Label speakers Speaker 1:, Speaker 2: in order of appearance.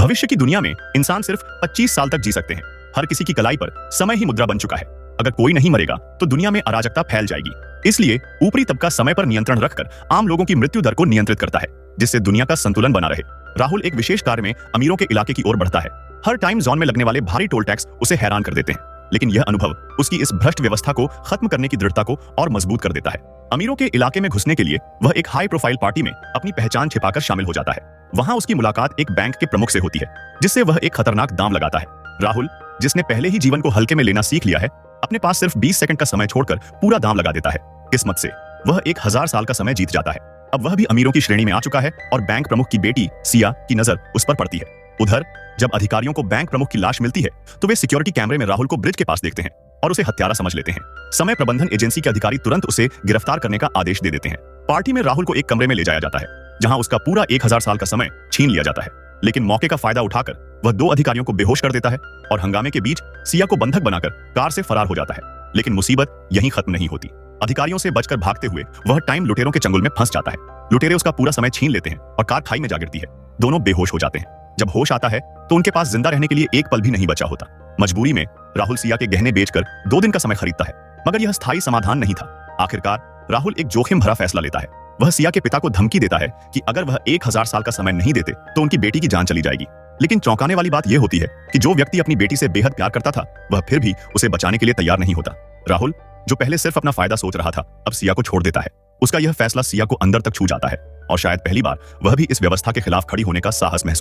Speaker 1: भविष्य की दुनिया में इंसान सिर्फ 25 साल तक जी सकते हैं। हर किसी की कलाई पर समय ही मुद्रा बन चुका है। अगर कोई नहीं मरेगा तो दुनिया में अराजकता फैल जाएगी। इसलिए ऊपरी तबका समय पर नियंत्रण रखकर आम लोगों की मृत्यु दर को नियंत्रित करता है, जिससे दुनिया का संतुलन बना रहे। राहुल एक विशेष कार में अमीरों के इलाके की ओर बढ़ता है। हर टाइम जोन में लगने वाले भारी टोल टैक्स उसे हैरान कर देते हैं, लेकिन यह अनुभव उसकी इस भ्रष्ट व्यवस्था को खत्म करने की दृढ़ता को और मजबूत कर देता है। अमीरों के इलाके में घुसने के लिए वह एक हाई प्रोफाइल पार्टी में अपनी पहचान छिपाकर शामिल हो जाता है। वहां उसकी मुलाकात एक बैंक के प्रमुख से होती है, जिससे वह एक खतरनाक दांव लगाता है। राहुल, जिसने पहले ही जीवन को हल्के में लेना सीख लिया है, अपने पास सिर्फ 20 सेकंड का समय छोड़कर पूरा दांव लगा देता है। किस्मत से वह 1000 साल का समय जीत जाता है। अब वह भी अमीरों की श्रेणी में आ चुका है और बैंक प्रमुख की बेटी सिया की नजर उस पर पड़ती है। उधर जब अधिकारियों को बैंक प्रमुख की लाश मिलती है तो वे सिक्योरिटी कैमरे में राहुल को ब्रिज के पास देखते हैं और उसे हत्यारा समझ लेते हैं। समय प्रबंधन एजेंसी के अधिकारी तुरंत उसे गिरफ्तार करने का आदेश दे देते हैं। पार्टी में राहुल को एक कमरे में ले जाया जाता है, जहां उसका पूरा 1000 साल का समय छीन लिया जाता है। लेकिन मौके का फायदा उठाकर वह 2 अधिकारियों को बेहोश कर देता है और हंगामे के बीच सिया को बंधक बनाकर कार से फरार हो जाता है। लेकिन मुसीबत यहीं खत्म नहीं होती। अधिकारियों से बचकर भागते हुए वह टाइम लुटेरों के चंगुल में फंस जाता है। लुटेरे उसका पूरा समय छीन लेते हैं और कार खाई में जा गिरती है। दोनों बेहोश हो जाते हैं। जब होश आता है तो उनके पास जिंदा रहने के लिए एक पल भी नहीं बचा होता। मजबूरी में राहुल सिया के गहने बेचकर 2 दिन का समय खरीदता है, मगर यह स्थायी समाधान नहीं था। आखिरकार राहुल एक जोखिम भरा फैसला लेता है। वह सिया के पिता को धमकी देता है कि अगर वह 1000 साल का समय नहीं देते तो उनकी बेटी की जान चली जाएगी। लेकिन चौंकाने वाली बात यह होती है कि जो व्यक्ति अपनी बेटी से बेहद प्यार करता था, वह फिर भी उसे बचाने के लिए तैयार नहीं होता। राहुल, जो पहले सिर्फ अपना फायदा सोच रहा था, अब सिया को छोड़ देता है। उसका यह फैसला सिया को अंदर तक छू जाता है और शायद पहली बार वह भी इस व्यवस्था के खिलाफ खड़ी होने का साहस महसूस